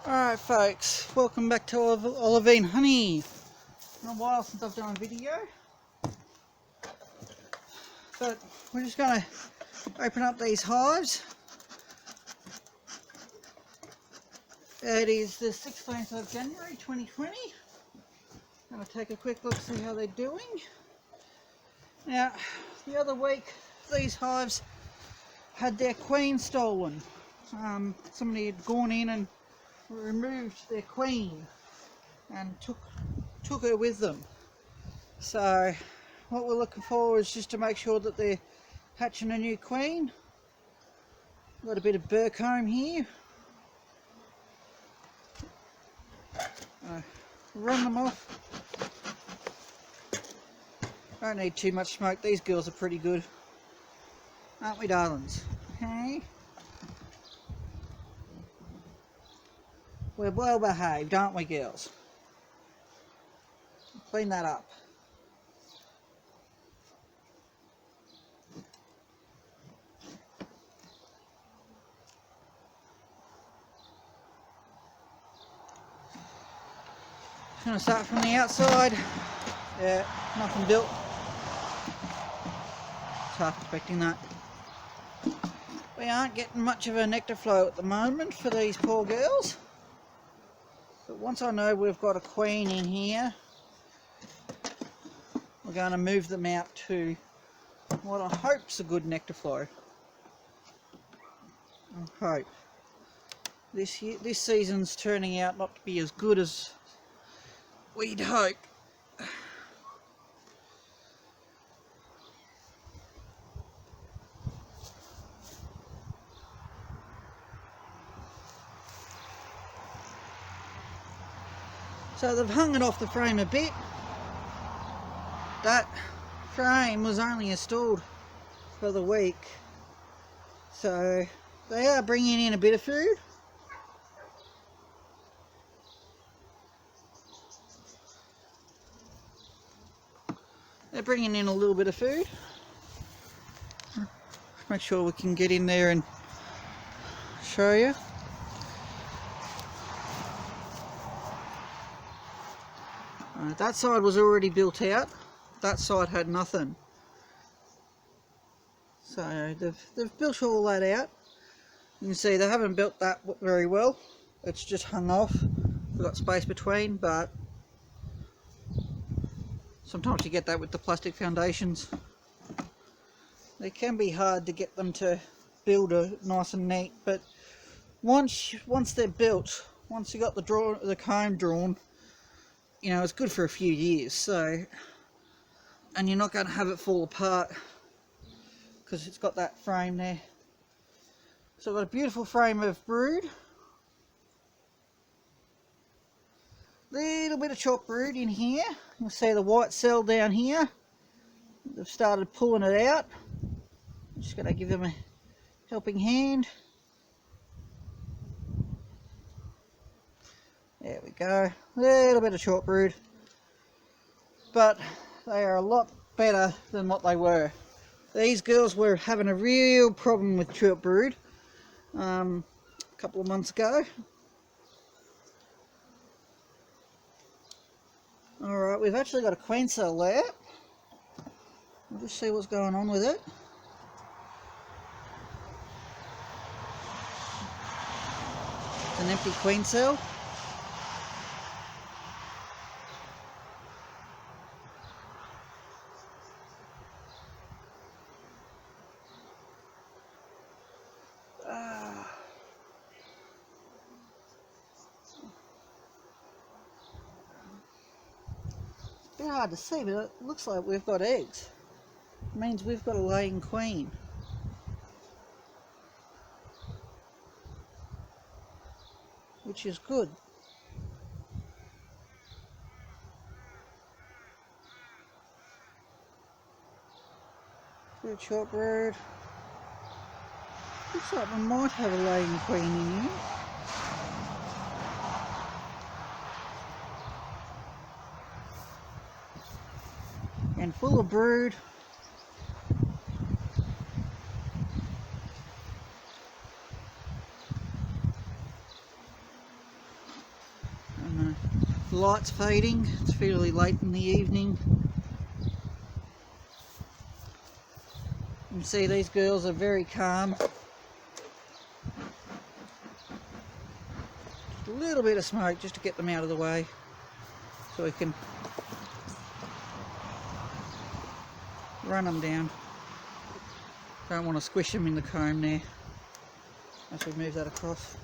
Alright folks, welcome back to Olivine Honey. It's been a while since I've done a video, but we're just going to open up these hives. It is the 16th of January 2020. Going to take a quick look, see how they're doing. Now, the other week these hives had their queen stolen. Somebody had gone in and removed their queen and took her with them. So what we're looking for is just to make sure that they're hatching a new queen. Got a bit of burr comb here. Run them off. Don't need too much smoke. These girls are pretty good, aren't we, darlings? Hey, we're well behaved, aren't we, girls? Clean that up. I'm going to start from the outside. Yeah, nothing built. Half expecting that. We aren't getting much of a nectar flow at the moment for these poor girls. But once I know we've got a queen in here, we're going to move them out to what I hope's a good nectar flow. I hope. This season's turning out not to be as good as we'd hope. So they've hung it off the frame a bit. That frame was only installed for the week, so they are bringing in a bit of food. They're bringing in a little bit of food. Make sure we can get in there and show you. That side was already built out. That side had nothing. So they've built all that out. You can see they haven't built that very well. It's just hung off. We've got space between, but sometimes you get that with the plastic foundations. They can be hard to get them to build nice and neat, but once they're built, once you got the comb drawn, you know, it's good for a few years. So, and you're not going to have it fall apart because it's got that frame there. So I've got a beautiful frame of brood. Little bit of chalk brood in here. You'll see the white cell down here. They've started pulling it out. I'm just going to give them a helping hand. There we go. Little bit of chalk brood. But they are a lot better than what they were. These girls were having a real problem with chalk brood a couple of months ago. Alright, we've actually got a queen cell there. We'll just see what's going on with it. It's an empty queen cell. A bit hard to see, but it looks like we've got eggs. It means we've got a laying queen. Which is good. Bit of chalk brood. Looks like we might have a laying queen in here. And full of brood. light's fading. It's fairly late in the evening. You can see these girls are very calm. Just a little bit of smoke just to get them out of the way so we can run them down. Don't want to squish them in the comb there as we move that across.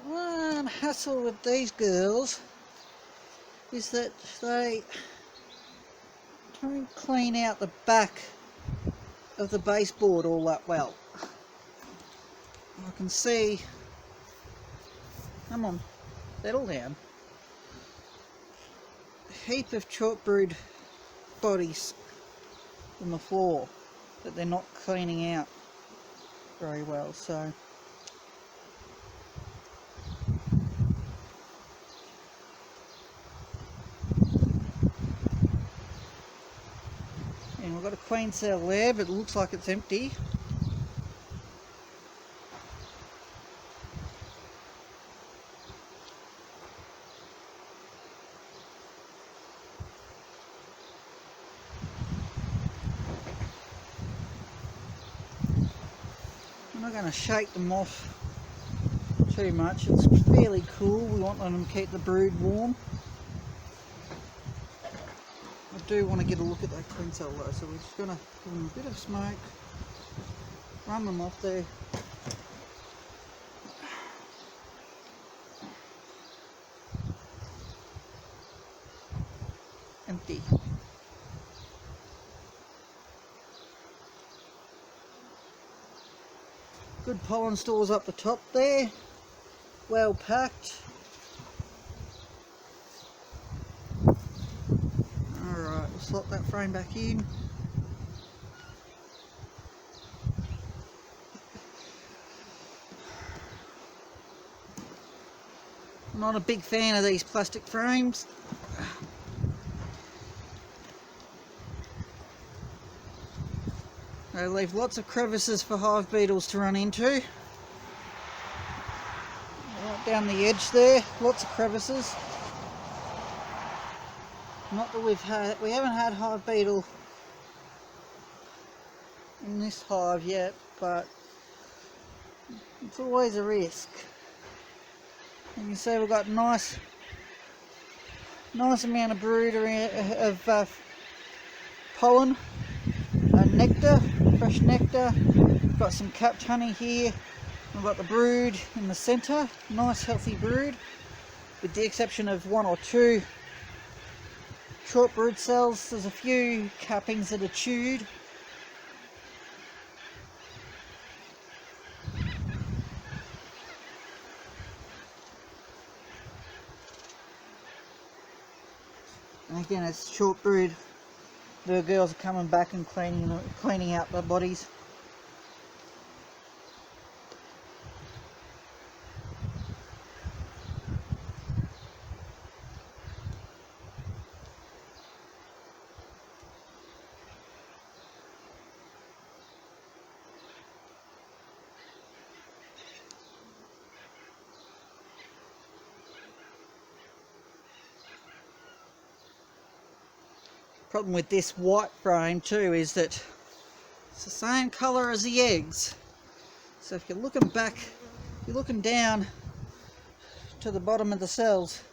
One hassle with these girls is that they don't clean out the back of the baseboard all that well. I can see, come on, settle down, a heap of chalk brood bodies on the floor that they're not cleaning out very well. So and we've got a queen cell there, but it looks like it's empty. I'm not going to shake them off too much. It's fairly cool. We want them to keep the brood warm. I do want to get a look at that queen cell though, so we're just going to give them a bit of smoke, run them off there. Empty. Good pollen stores up the top there, well packed. Alright, we'll slot that frame back in. I'm not a big fan of these plastic frames. They leave lots of crevices for hive beetles to run into. Right down the edge there, lots of crevices. Not that we haven't had hive beetle in this hive yet, but it's always a risk. You can see we've got nice amount of brood of pollen and nectar, fresh nectar. We've got some capped honey here. We've got the brood in the centre, nice healthy brood, with the exception of one or two short brood cells. There's a few cappings that are chewed. And again, it's short brood. The girls are coming back and cleaning out the bodies. Problem with this white frame too is that it's the same colour as the eggs. So if you're looking back, you're looking down to the bottom of the cells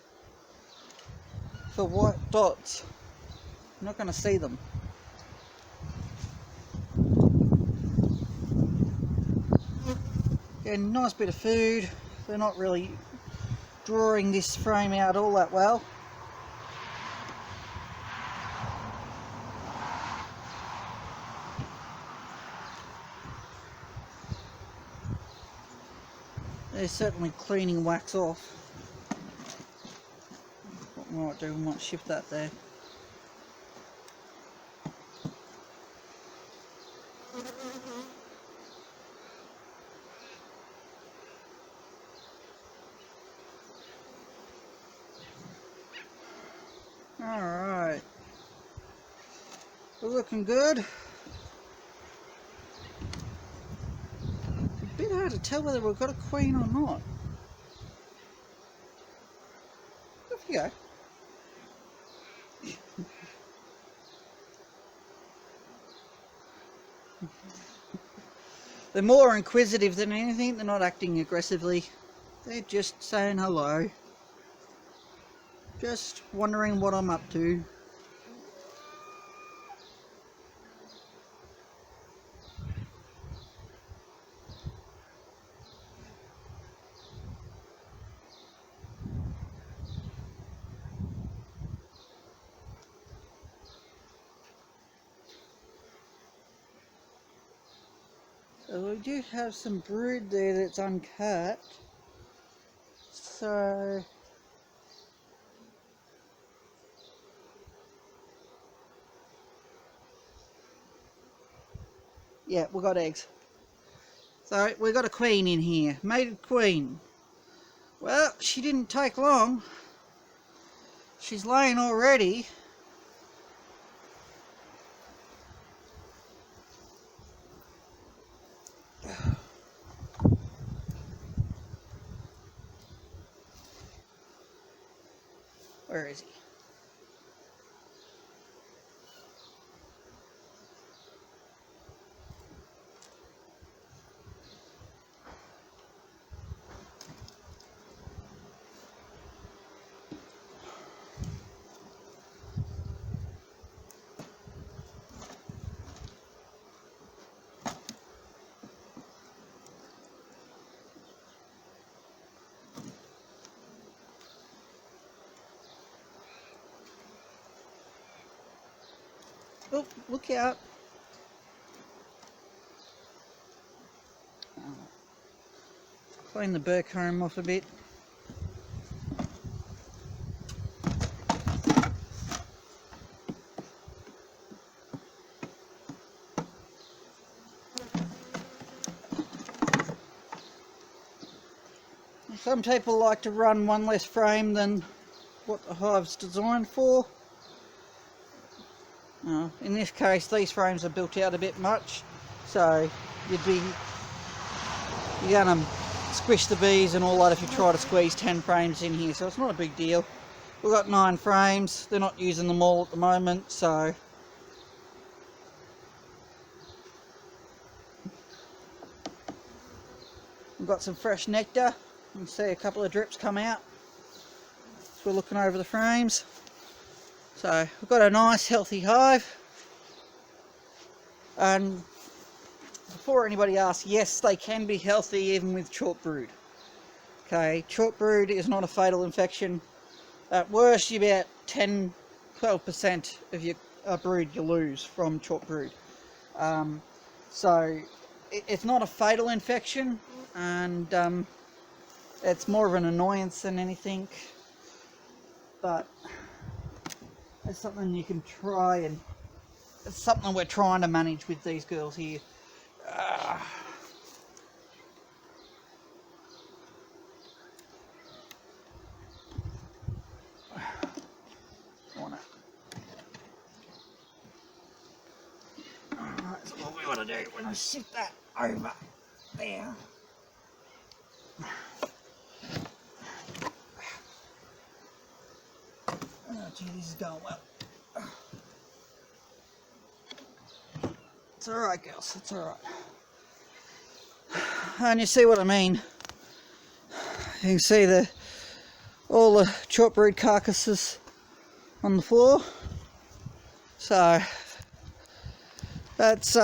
for white dots, you're not going to see them. Again, nice bit of food. They're not really drawing this frame out all that well. They're certainly cleaning wax off. What we might do, we might shift that there. Alright. We're looking good. A bit hard to tell whether we've got a queen or not. Off you go. They're more inquisitive than anything. They're not acting aggressively. They're just saying hello. Just wondering what I'm up to. So we do have some brood there that's uncut. So yeah, we got eggs. So we got a queen in here, mated queen. Well, she didn't take long. She's laying already. Where is he? Oh, look out. Clean the burr comb off a bit. Some people like to run one less frame than what the hive's designed for. In this case, these frames are built out a bit much, so you're going to squish the bees and all that if you try to squeeze 10 frames in here, so it's not a big deal. We've got 9 frames, they're not using them all at the moment, so we've got some fresh nectar. You can see a couple of drips come out. So we're looking over the frames. So we've got a nice healthy hive. And before anybody asks, yes, they can be healthy even with chalk brood. Okay, chalk brood is not a fatal infection. At worst, you about 10-12% of your brood you lose from chalk brood. So it's not a fatal infection, and it's more of an annoyance than anything. But it's something you can try, and it's something we're trying to manage with these girls here. Alright, so what we want to do, we're going to shift that over there. Oh gee, this is going well. It's alright, girls, it's alright. And you see what I mean. You can see all the chalk brood carcasses on the floor. So that's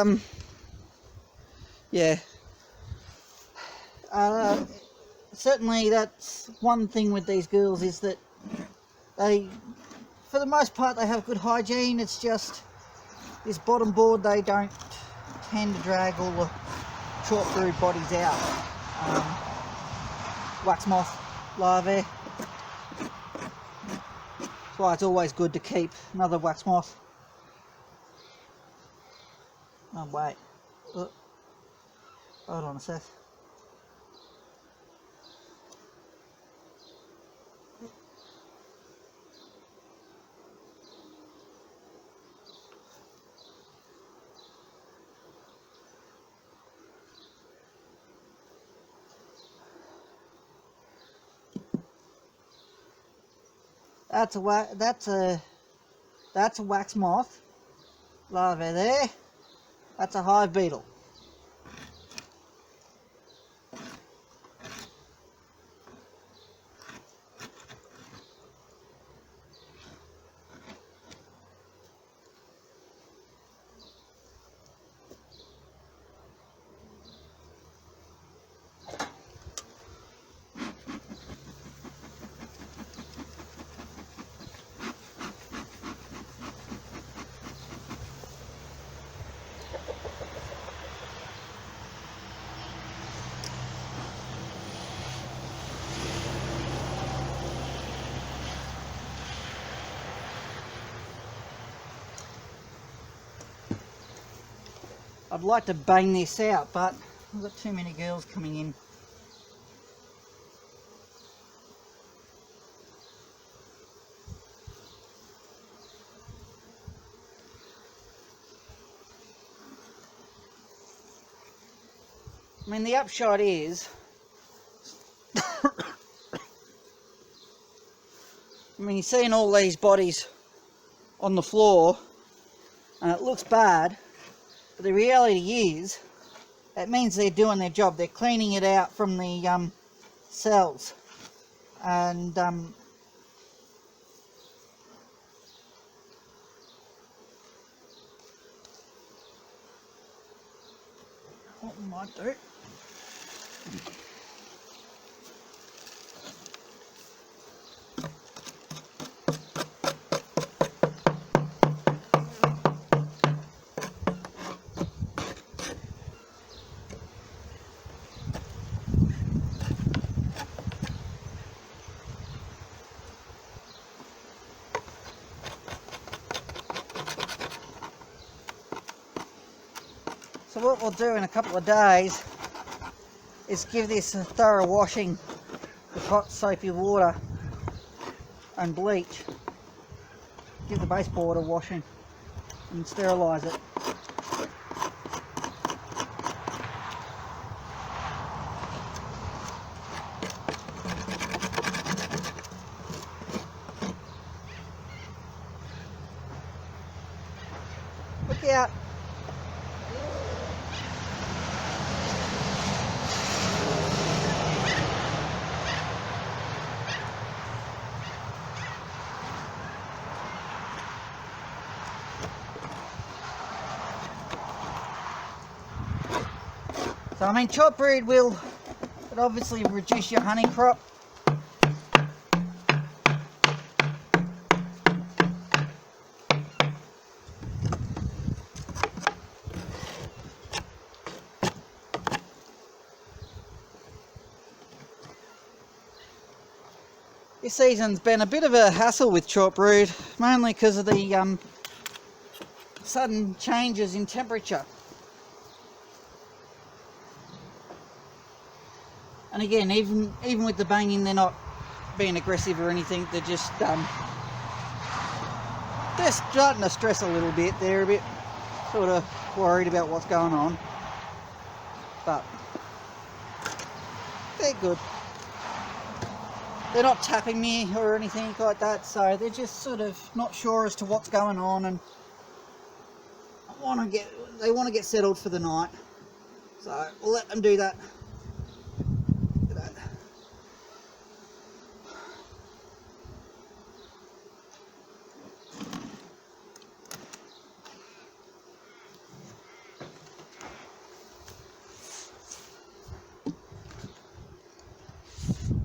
yeah. Certainly that's one thing with these girls, is that they, for the most part, they have good hygiene. It's just this bottom board, they don't tend to drag all the chalk brood bodies out. Wax moth larvae. That's why it's always good to keep another wax moth. Oh wait, hold on a sec. That's a wax moth larvae there. That's a hive beetle. I'd like to bang this out, but I've got too many girls coming in. I mean, the upshot is, I mean, you're seeing all these bodies on the floor, and it looks bad, but the reality is, it means they're doing their job. They're cleaning it out from the cells, and what we might do. So what we'll do in a couple of days is give this a thorough washing with hot soapy water and bleach. Give the baseboard a washing and sterilise it. Look out! So I mean, chop brood will obviously reduce your honey crop. This season's been a bit of a hassle with chalk brood, mainly because of the sudden changes in temperature. And again, even with the banging, they're not being aggressive or anything. They're just they're starting to stress a little bit. They're a bit sort of worried about what's going on, but they're good. They're not tapping me or anything like that, so they're just sort of not sure as to what's going on, and they want to get settled for the night. So we'll let them do that.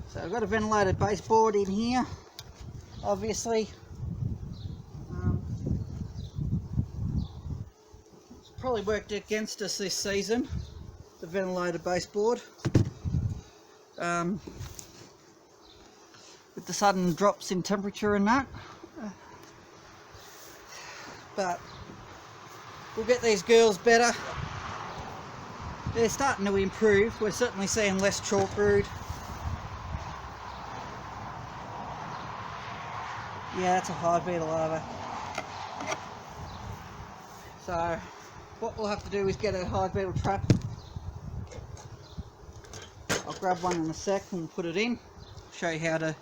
So I've got a ventilated baseboard in here, obviously. It's probably worked against us this season, the ventilated baseboard. With the sudden drops in temperature and that. But we'll get these girls better. They're starting to improve. We're certainly seeing less chalk brood. Yeah, that's a hive beetle larva. So what we'll have to do is get a hive beetle trap. I'll grab one in a sec and put it in. Show you how to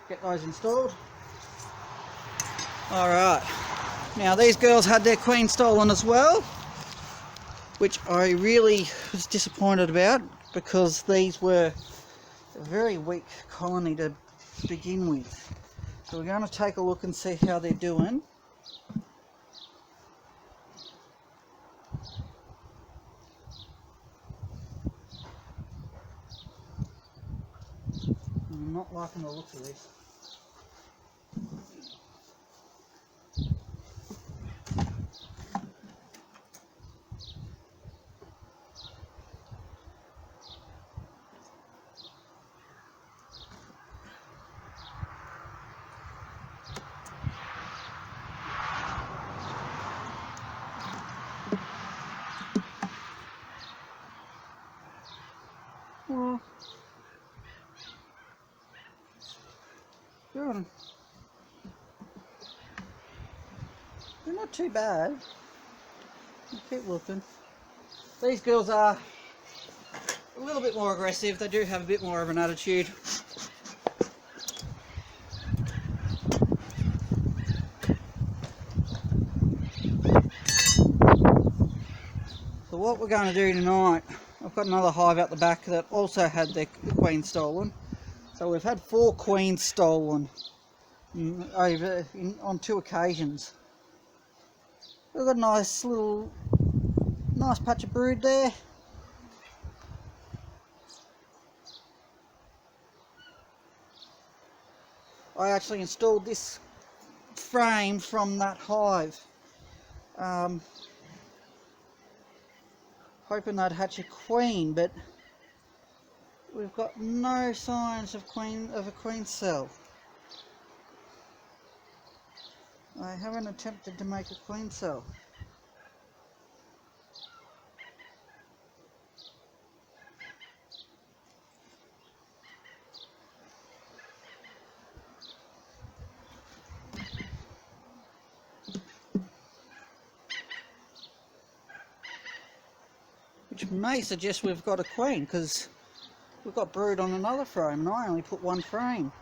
get those installed. Alright, now these girls had their queen stolen as well, which I really was disappointed about because these were a very weak colony to begin with. So we're going to take a look and see how they're doing. I'm not liking the looks of this. Well, they're not too bad. Keep looking. These girls are a little bit more aggressive. They do have a bit more of an attitude. So what we're going to do tonight, I've got another hive out the back that also had their queen stolen. So we've had 4 queens stolen on 2 occasions. We've got a nice patch of brood there. I actually installed this frame from that hive, hoping they'd hatch a queen, but we've got no signs of a queen cell. I haven't attempted to make a queen cell. Which may suggest we've got a queen, because we've got brood on another frame and I only put 1 frame.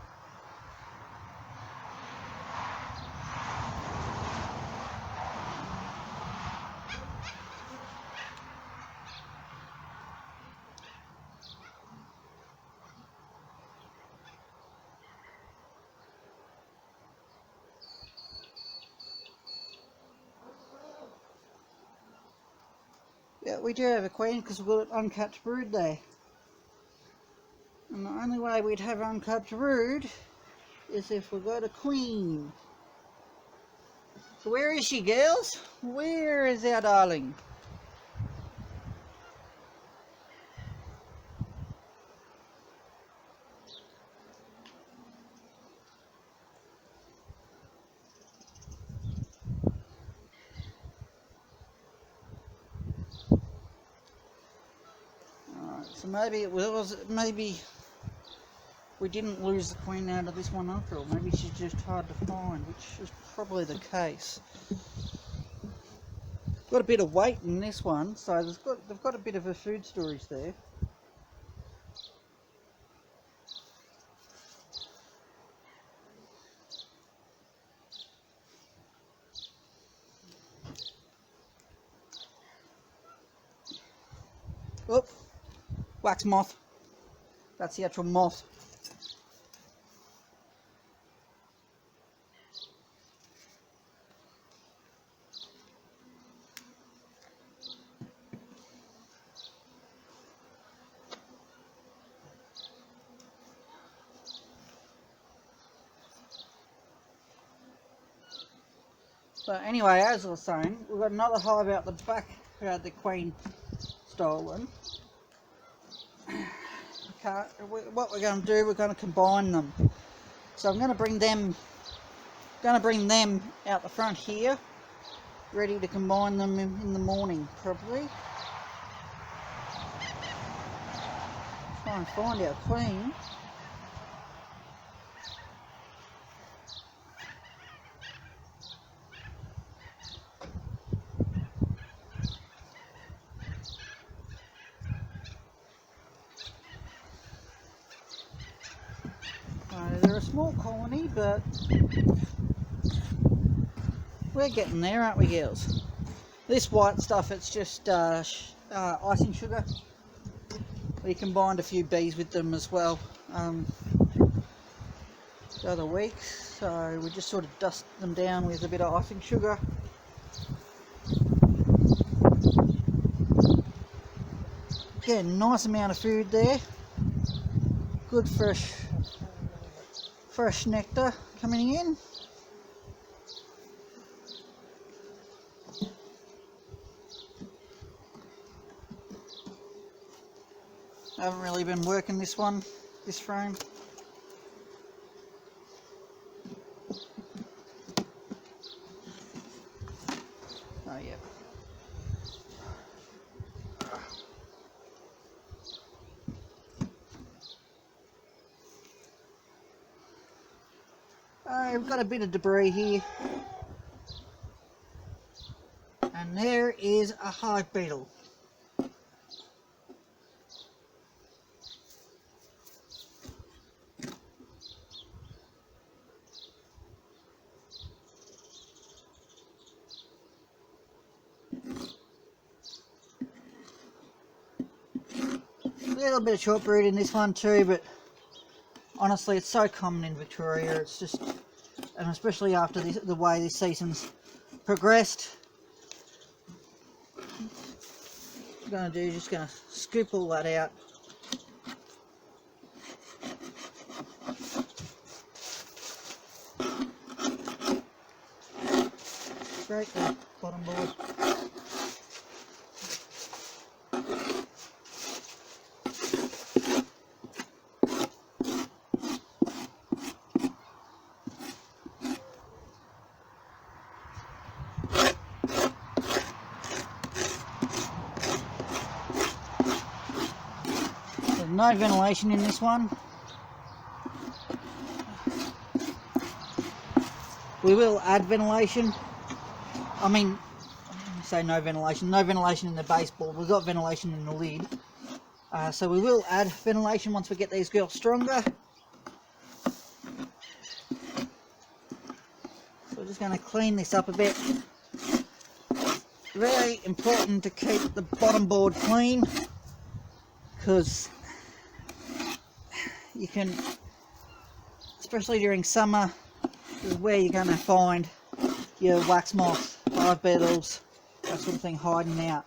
Yeah, we do have a queen because we've got uncapped brood there. And the only way we'd have uncapped brood is if we got a queen. So where is she, girls? Where is our darling? Alright, so maybe we didn't lose the queen out of this one after all. Maybe she's just hard to find, which is probably the case. Got a bit of weight in this one, so they've got a bit of a food storage there. Oh, wax moth. That's the actual moth. So anyway, as I was saying, we've got another hive out the back who had the queen stolen. What we're going to do, we're going to combine them. So I'm going to bring them out the front here, ready to combine them in the morning, probably. Try and find our queen. They're a small colony, but We're getting there, aren't we, girls? This white stuff, it's just icing sugar. We combined a few bees with them as well the other week, so we just sort of dust them down with a bit of icing sugar. Again, nice amount of food there. Good fresh nectar coming in. I haven't really been working this frame. Oh yeah. We've got a bit of debris here. And there is a hive beetle. A little bit of shortbread in this one too, but honestly it's so common in Victoria. It's just, and especially after the way this season's progressed. What I'm going to do is just going to scoop all that out. Scrape the bottom board. There's no ventilation in this one. We will add ventilation. I mean, say no ventilation in the baseboard. We've got ventilation in the lid. So we will add ventilation once we get these girls stronger. So we're just going to clean this up a bit. Very important to keep the bottom board clean, because you can, especially during summer, is where you're going to find your wax moths, hive beetles, that sort of thing hiding out.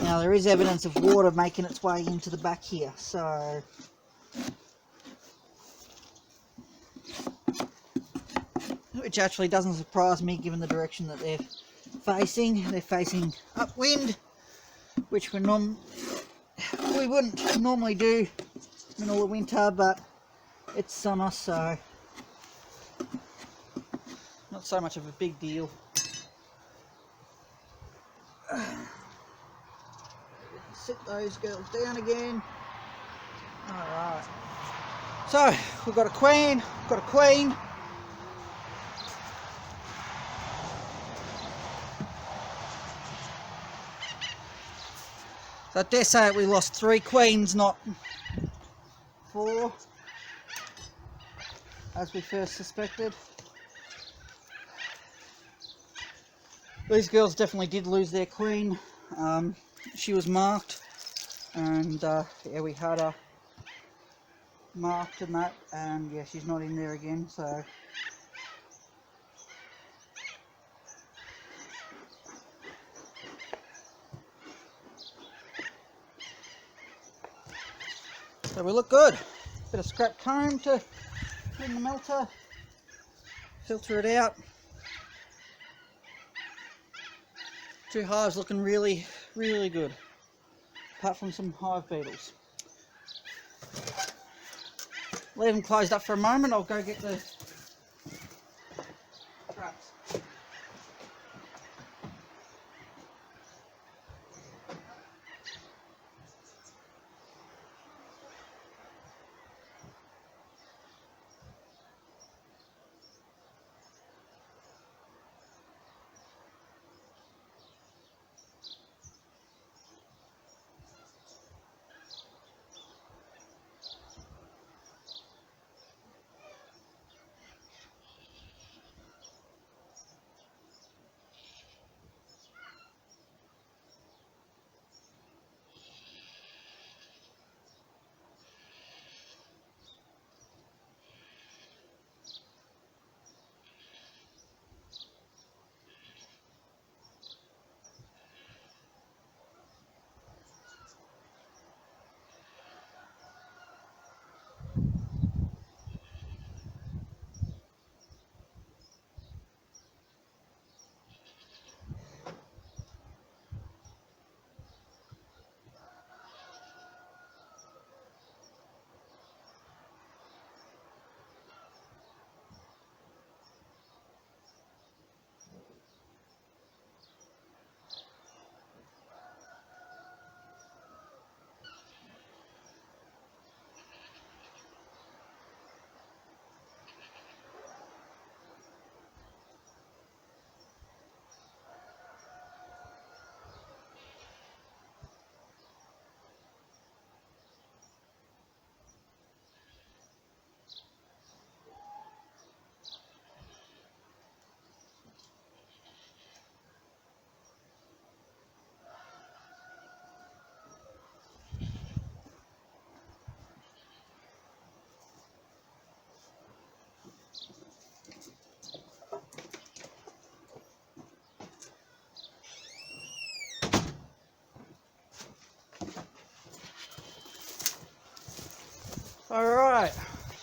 Now there is evidence of water making its way into the back here, so which actually doesn't surprise me given the direction that they're facing. They're facing upwind, which we wouldn't normally do in the middle of winter, but it's summer, so not so much of a big deal. Sit those girls down again. Alright. So, we've got a queen, So I dare say we lost 3 queens, not 4, as we first suspected. These girls definitely did lose their queen. She was marked, and yeah, we had her marked and that, and yeah, she's not in there again, so we look good. Bit of scrap comb to put in the melter, filter it out. 2 hives looking really, really good, apart from some hive beetles. Leave them closed up for a moment. I'll go get the traps.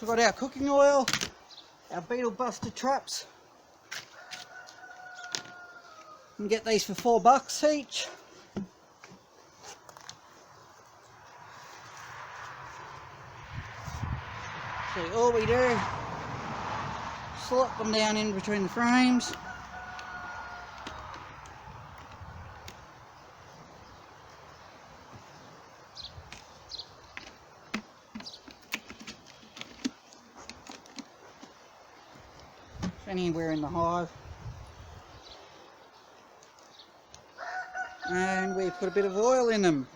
we've got our cooking oil, our beetle buster traps. You can get these for $4 each. So all we do, slot them down in between the frames. Anywhere in the hive. And we put a bit of oil in them.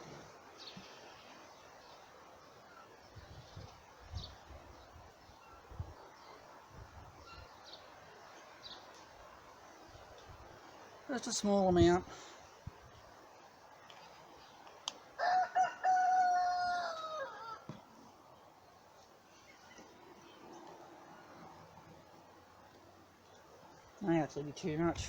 Just a small amount. May actually be too much.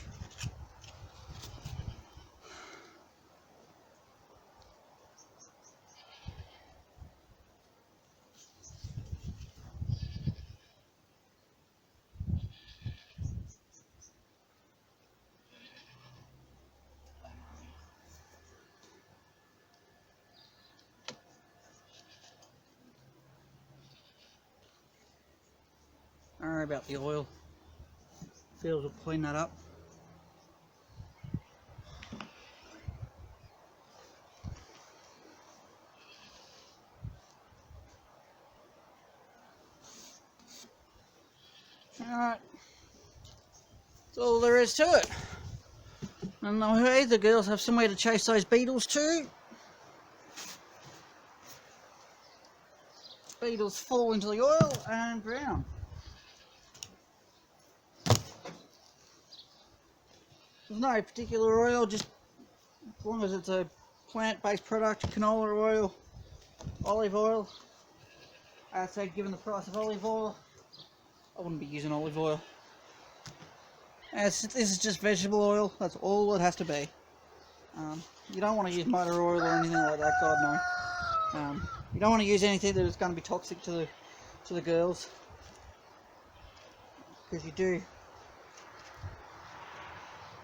Don't worry about the oil. Beetles will clean that up. Alright, that's all there is to it. And hey, the girls have somewhere to chase those beetles to. Beetles fall into the oil and drown. There's no particular oil, just as long as it's a plant-based product, canola oil, olive oil. I'd say given the price of olive oil, I wouldn't be using olive oil. This is just vegetable oil, that's all it has to be. You don't want to use motor oil or anything like that, God no. You don't want to use anything that is going to be toxic to the girls, because you do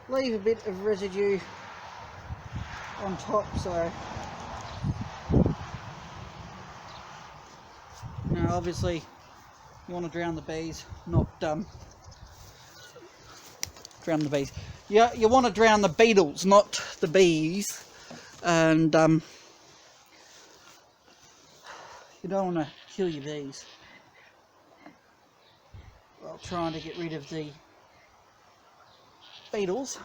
leave a bit of residue on top, so now obviously you want to drown the bees, not drown the bees. Yeah, you want to drown the beetles, not the bees, and you don't want to kill your bees while trying to get rid of the beetles.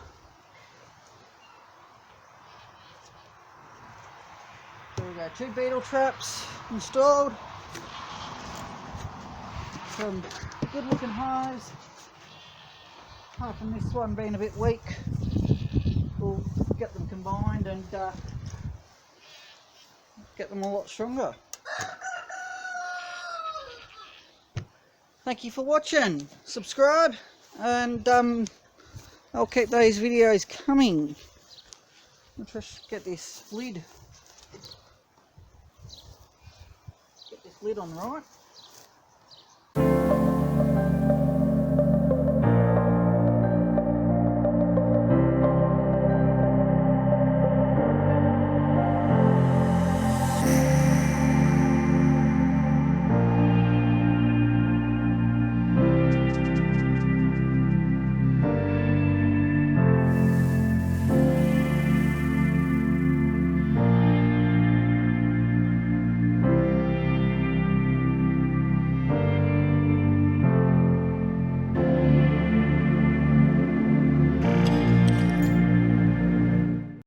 There we go, 2 beetle traps installed. Some good looking hives. Apart from this one being a bit weak, we'll get them combined and get them a lot stronger. Thank you for watching. Subscribe, and I'll keep those videos coming. I'll just get this lid on right.